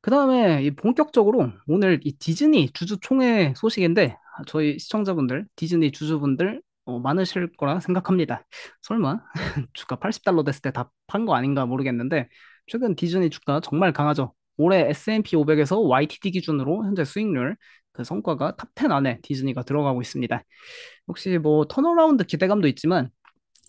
그 다음에 이 본격적으로 오늘 이 디즈니 주주총회 소식인데 저희 시청자분들, 디즈니 주주분들 많으실 거라 생각합니다. 설마 주가 80달러 됐을 때 다 판 거 아닌가 모르겠는데 최근 디즈니 주가 정말 강하죠. 올해 S&P 500에서 YTD 기준으로 현재 수익률 그 성과가 탑 10 안에 디즈니가 들어가고 있습니다. 혹시 뭐 턴어라운드 기대감도 있지만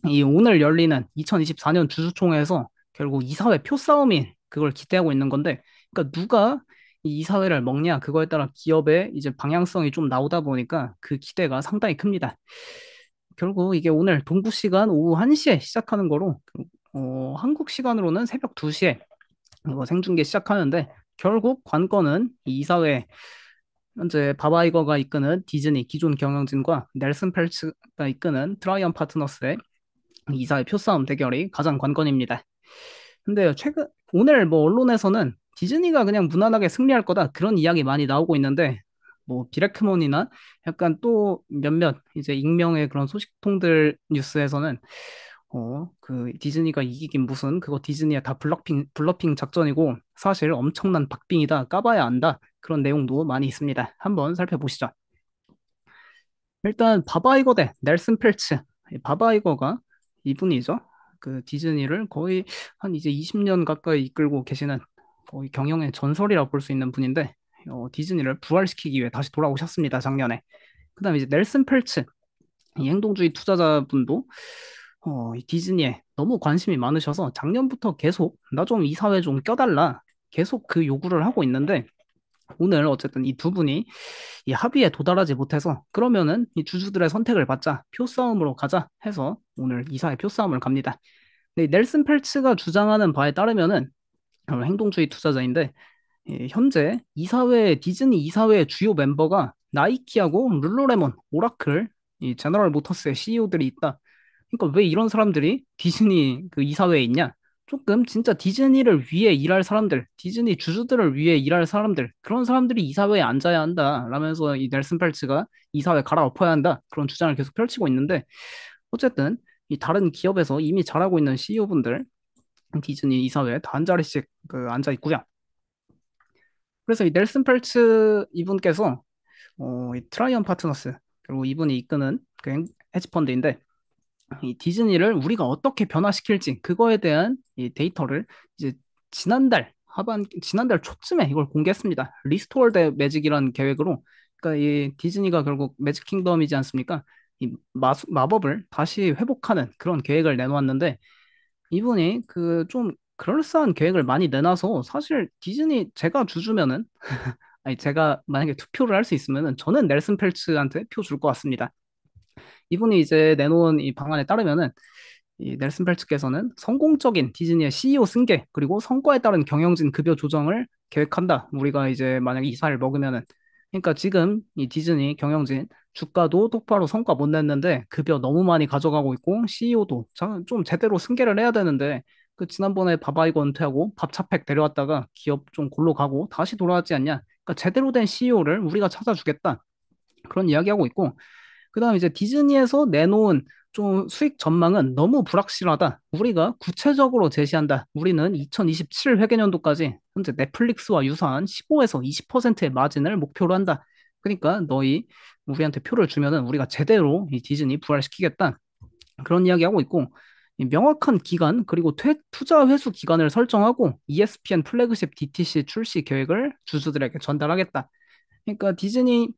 이 오늘 열리는 2024년 주주총회에서 결국 이사회 표 싸움이 그걸 기대하고 있는 건데, 그러니까 누가 이 이사회를 먹냐 그거에 따라 기업의 이제 방향성이 좀 나오다 보니까 그 기대가 상당히 큽니다. 결국 이게 오늘 동부 시간 오후 1시에 시작하는 거로 한국 시간으로는 새벽 2시에 이거 생중계 시작하는데 결국 관건은 이 이사회 현재 바바 이거가 이끄는 디즈니 기존 경영진과 넬슨 펠츠가 이끄는 트라이언 파트너스의 이사의 표싸움 대결이 가장 관건입니다. 근데 최근 오늘 뭐 언론에서는 디즈니가 그냥 무난하게 승리할 거다 그런 이야기 많이 나오고 있는데 뭐 비레크몬이나 약간 또 몇몇 이제 익명의 그런 소식통들 뉴스에서는 그 디즈니가 이기긴 무슨 그거 디즈니의 다 블러핑 작전이고 사실 엄청난 박빙이다 까봐야 안다 그런 내용도 많이 있습니다. 한번 살펴보시죠. 일단 바바이거 대 넬슨 펠츠. 이 바바이거가 이분이죠. 그 디즈니를 거의 한 이제 20년 가까이 이끌고 계시는 거의 경영의 전설이라고 볼 수 있는 분인데 디즈니를 부활시키기 위해 다시 돌아오셨습니다. 작년에. 그다음에 이제 넬슨 펠츠 이 행동주의 투자자분도 이 디즈니에 너무 관심이 많으셔서 작년부터 계속 나 좀 이 사회 좀 껴달라 계속 그 요구를 하고 있는데 오늘 어쨌든 이 두 분이 이 합의에 도달하지 못해서 그러면은 이 주주들의 선택을 받자 표싸움으로 가자 해서 오늘 이사의 표싸움을 갑니다. 근데 이 넬슨 펠츠가 주장하는 바에 따르면은 행동주의 투자자인데 현재 이사회 디즈니 이사회 주요 멤버가 나이키하고 룰루레몬, 오라클, 이 제너럴 모터스의 CEO들이 있다. 그러니까 왜 이런 사람들이 디즈니 그 이사회에 있냐? 조금 진짜 디즈니를 위해 일할 사람들, 디즈니 주주들을 위해 일할 사람들, 그런 사람들이 이사회에 앉아야 한다. 라면서 이 넬슨 펠츠가 이사회 갈아엎어야 한다. 그런 주장을 계속 펼치고 있는데, 어쨌든 이 다른 기업에서 이미 잘하고 있는 CEO분들, 디즈니 이사회에 다 한 자리씩 그 앉아 있고요. 그래서 이 넬슨 펠츠 이분께서 이 트라이언 파트너스, 그리고 이분이 이끄는 그 헤지펀드인데, 이 디즈니를 우리가 어떻게 변화시킬지 그거에 대한 이 데이터를 이제 지난달 초쯤에 이걸 공개했습니다. 리스토어 대 매직이라는 계획으로 그러니까 이 디즈니가 결국 매직 킹덤이지 않습니까? 이 마법을 다시 회복하는 그런 계획을 내놓았는데 이분이 그 좀 그럴싸한 계획을 많이 내놔서 사실 디즈니 제가 주주면은 아니 제가 만약에 투표를 할 수 있으면은 저는 넬슨 펠츠한테 표 줄 것 같습니다. 이분이 이제 내놓은 이 방안에 따르면은 이 넬슨 펠츠께서는 성공적인 디즈니의 CEO 승계 그리고 성과에 따른 경영진 급여 조정을 계획한다. 우리가 이제 만약에 이사를 먹으면은 그러니까 지금 이 디즈니 경영진 주가도 똑바로 성과 못 냈는데 급여 너무 많이 가져가고 있고 CEO도 좀 제대로 승계를 해야 되는데 그 지난번에 바바이거 은퇴하고 밥차팩 데려왔다가 기업 좀 골로 가고 다시 돌아왔지 않냐. 그러니까 제대로 된 CEO를 우리가 찾아주겠다. 그런 이야기하고 있고 그다음 이제 디즈니에서 내놓은 좀 수익 전망은 너무 불확실하다. 우리가 구체적으로 제시한다. 우리는 2027 회계년도까지 현재 넷플릭스와 유사한 15에서 20%의 마진을 목표로 한다. 그러니까 너희 우리한테 표를 주면은 우리가 제대로 이 디즈니 부활시키겠다. 그런 이야기하고 있고 이 명확한 기간 그리고 투자 회수 기간을 설정하고 ESPN 플래그십 DTC 출시 계획을 주주들에게 전달하겠다. 그러니까 디즈니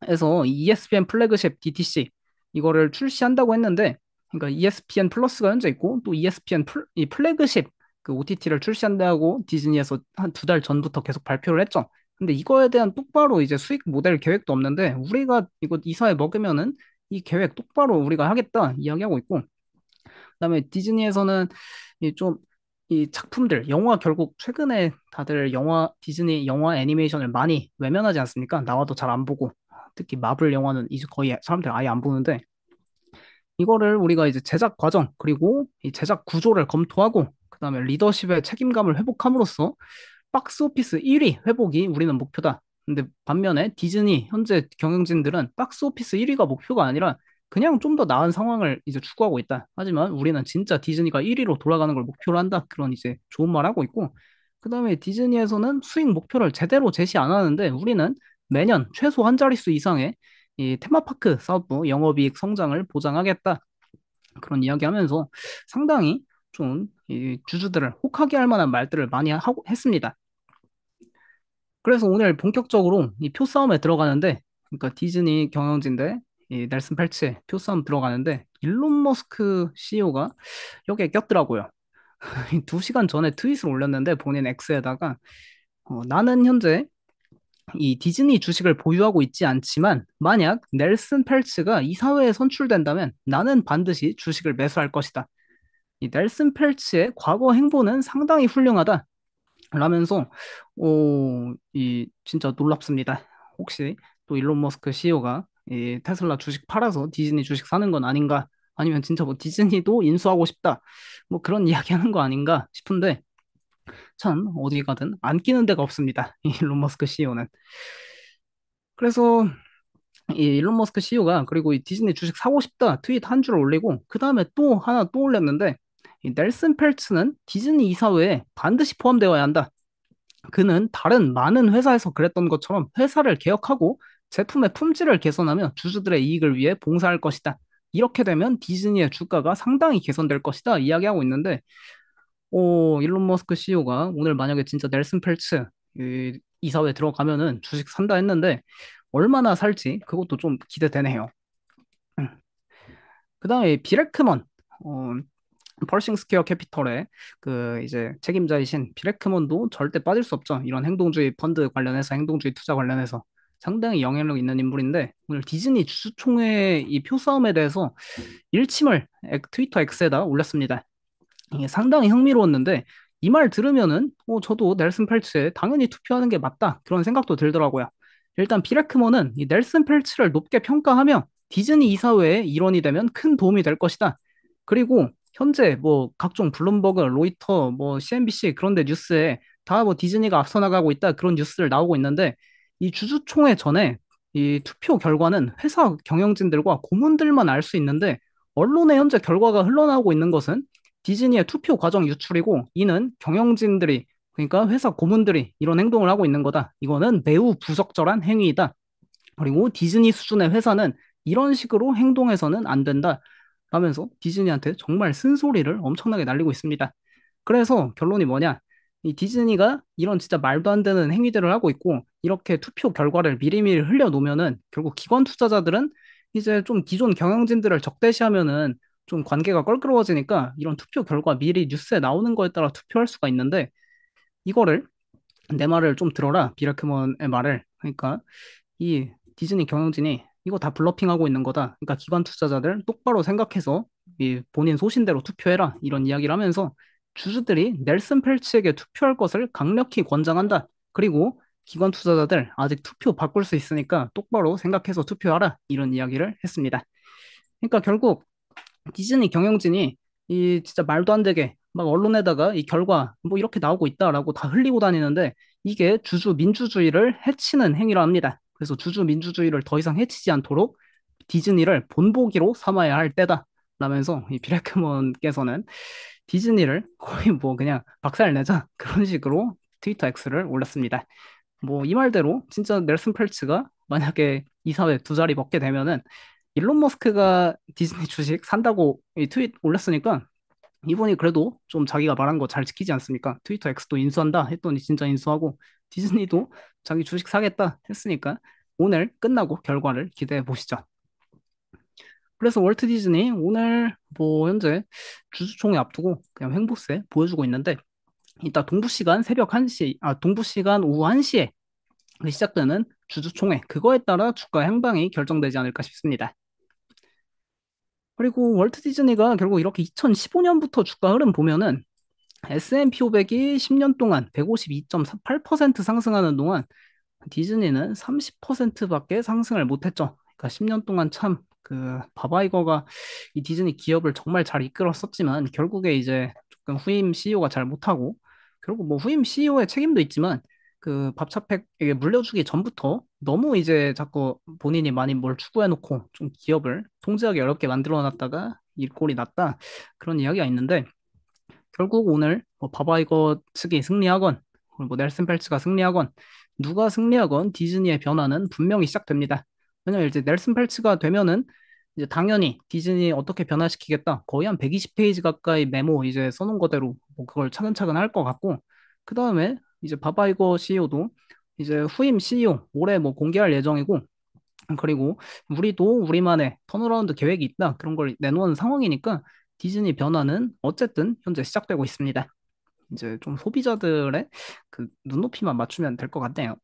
에서 ESPN 플래그십 DTC 이거를 출시한다고 했는데 그러니까 ESPN 플러스가 현재 있고 또 ESPN 이 플래그십 그 OTT를 출시한다고 디즈니에서 한 2달 전부터 계속 발표를 했죠. 근데 이거에 대한 똑바로 이제 수익 모델 계획도 없는데 우리가 이거 이사에 먹으면은 이 계획 똑바로 우리가 하겠다 이야기하고 있고 그다음에 디즈니에서는 이 좀 이 작품들 영화 결국 최근에 다들 영화 디즈니 영화 애니메이션을 많이 외면하지 않습니까? 나와도 잘 안 보고 특히 마블 영화는 이제 거의 사람들이 아예 안 보는데 이거를 우리가 이제 제작 과정 그리고 이 제작 구조를 검토하고 그다음에 리더십의 책임감을 회복함으로써 박스 오피스 1위 회복이 우리는 목표다. 근데 반면에 디즈니 현재 경영진들은 박스 오피스 1위가 목표가 아니라 그냥 좀 더 나은 상황을 이제 추구하고 있다. 하지만 우리는 진짜 디즈니가 1위로 돌아가는 걸 목표로 한다. 그런 이제 좋은 말 하고 있고 그다음에 디즈니에서는 수익 목표를 제대로 제시 안 하는데 우리는 매년 최소 한 자릿수 이상의 이 테마파크 사업부 영업이익 성장을 보장하겠다. 그런 이야기하면서 상당히 좀 이 주주들을 혹하게 할 만한 말들을 많이 하고 했습니다. 그래서 오늘 본격적으로 이 표 싸움에 들어가는데, 그러니까 디즈니 경영진대 이 넬슨 펠츠의 표 싸움 들어가는데 일론 머스크 CEO가 여기에 꼈더라고요. 2시간 전에 트윗을 올렸는데 본인 X에다가 나는 현재 이 디즈니 주식을 보유하고 있지 않지만 만약 넬슨 펠츠가 이사회에 선출된다면 나는 반드시 주식을 매수할 것이다. 이 넬슨 펠츠의 과거 행보는 상당히 훌륭하다. 라면서 이 진짜 놀랍습니다. 혹시 또 일론 머스크 CEO가 이 테슬라 주식 팔아서 디즈니 주식 사는 건 아닌가? 아니면 진짜 뭐 디즈니도 인수하고 싶다. 뭐 그런 이야기 하는 거 아닌가 싶은데 참 어디 가든 안 끼는 데가 없습니다. 이 일론 머스크 CEO는. 그래서 이 일론 머스크 CEO가 그리고 이 디즈니 주식 사고 싶다 트윗 한 줄 올리고 그 다음에 또 하나 또 올렸는데 이 넬슨 펠츠는 디즈니 이사회에 반드시 포함되어야 한다. 그는 다른 많은 회사에서 그랬던 것처럼 회사를 개혁하고 제품의 품질을 개선하며 주주들의 이익을 위해 봉사할 것이다. 이렇게 되면 디즈니의 주가가 상당히 개선될 것이다. 이야기하고 있는데, 일론 머스크 CEO가 오늘 만약에 진짜 넬슨 펠츠 이사회 들어가면은 주식 산다 했는데, 얼마나 살지 그것도 좀 기대되네요. 그다음에 비레크먼, 어, 펄싱 스퀘어 캐피털의 그 이제 책임자이신 비레크먼도 절대 빠질 수 없죠. 이런 행동주의 펀드 관련해서 행동주의 투자 관련해서 상당히 영향력 있는 인물인데 오늘 디즈니 주주총회 이 표 싸움에 대해서 일침을 트위터 X에다 올렸습니다. 이게 상당히 흥미로웠는데 이 말 들으면은 저도 넬슨 펠츠에 당연히 투표하는 게 맞다 그런 생각도 들더라고요. 일단 비레크먼은 이 넬슨 펠츠를 높게 평가하며 디즈니 이사회의 일원이 되면 큰 도움이 될 것이다. 그리고 현재 뭐 각종 블룸버그, 로이터, 뭐 CNBC 그런 데 뉴스에 다 뭐 디즈니가 앞서 나가고 있다 그런 뉴스들 나오고 있는데 이 주주총회 전에 이 투표 결과는 회사 경영진들과 고문들만 알 수 있는데 언론에 현재 결과가 흘러나오고 있는 것은 디즈니의 투표 과정 유출이고 이는 경영진들이 그러니까 회사 고문들이 이런 행동을 하고 있는 거다. 이거는 매우 부적절한 행위이다. 그리고 디즈니 수준의 회사는 이런 식으로 행동해서는 안 된다. 라면서 디즈니한테 정말 쓴소리를 엄청나게 날리고 있습니다. 그래서 결론이 뭐냐? 이 디즈니가 이런 진짜 말도 안 되는 행위들을 하고 있고 이렇게 투표 결과를 미리미리 흘려놓으면은 결국 기관 투자자들은 이제 좀 기존 경영진들을 적대시하면은 좀 관계가 껄끄러워지니까 이런 투표 결과 미리 뉴스에 나오는 거에 따라 투표할 수가 있는데 이거를 내 말을 좀 들어라 비라크먼의 말을 그러니까 이 디즈니 경영진이 이거 다 블러핑하고 있는 거다. 그러니까 기관 투자자들 똑바로 생각해서 이 본인 소신대로 투표해라. 이런 이야기를 하면서 주주들이 넬슨 펠츠에게 투표할 것을 강력히 권장한다. 그리고 기관 투자자들 아직 투표 바꿀 수 있으니까 똑바로 생각해서 투표하라. 이런 이야기를 했습니다. 그러니까 결국 디즈니 경영진이 이 진짜 말도 안 되게 막 언론에다가 이 결과 뭐 이렇게 나오고 있다라고 다 흘리고 다니는데 이게 주주 민주주의를 해치는 행위라 합니다. 그래서 주주 민주주의를 더 이상 해치지 않도록 디즈니를 본보기로 삼아야 할 때다. 라면서 이 비레크먼께서는 디즈니를 거의 뭐 그냥 박살내자 그런 식으로 트위터 X를 올렸습니다. 뭐 이 말대로 진짜 넬슨 펠츠가 만약에 이사회 두 자리 먹게 되면은 일론 머스크가 디즈니 주식 산다고 이 트윗 올렸으니까 이분이 그래도 좀 자기가 말한 거 잘 지키지 않습니까? 트위터 X도 인수한다 했더니 진짜 인수하고 디즈니도 자기 주식 사겠다 했으니까 오늘 끝나고 결과를 기대해 보시죠. 그래서 월트 디즈니 오늘 뭐 현재 주주총회 앞두고 그냥 횡보세 보여주고 있는데 이따 동부 시간 새벽 1시, 동부 시간 오후 1시에 시작되는 주주총회 그거에 따라 주가 향방이 결정되지 않을까 싶습니다. 그리고 월트 디즈니가 결국 이렇게 2015년부터 주가 흐름 보면은 S&P 500이 10년 동안 152.8% 상승하는 동안 디즈니는 30%밖에 상승을 못했죠. 그러니까 10년 동안 참 그 바바이거가 이 디즈니 기업을 정말 잘 이끌었었지만 결국에 이제 조금 후임 CEO가 잘 못하고 결국 뭐 후임 CEO의 책임도 있지만 그 밥차팩에게 물려주기 전부터 너무 이제 자꾸 본인이 많이 뭘 추구해놓고 좀 기업을 통제하기 어렵게 만들어놨다가 이 꼴이 났다 그런 이야기가 있는데 결국 오늘 뭐 바바이거 측이 승리하건 그리고 뭐 넬슨 펠츠가 승리하건 누가 승리하건 디즈니의 변화는 분명히 시작됩니다. 왜냐면 이제 넬슨 펠츠가 되면은 이제 당연히 디즈니 어떻게 변화시키겠다. 거의 한 120페이지 가까이 메모 이제 써놓은 거대로 뭐 그걸 차근차근 할 것 같고, 그 다음에 이제 바바이거 CEO도 이제 후임 CEO 올해 뭐 공개할 예정이고, 그리고 우리도 우리만의 턴어라운드 계획이 있다. 그런 걸 내놓은 상황이니까 디즈니 변화는 어쨌든 현재 시작되고 있습니다. 이제 좀 소비자들의 그 눈높이만 맞추면 될 것 같네요.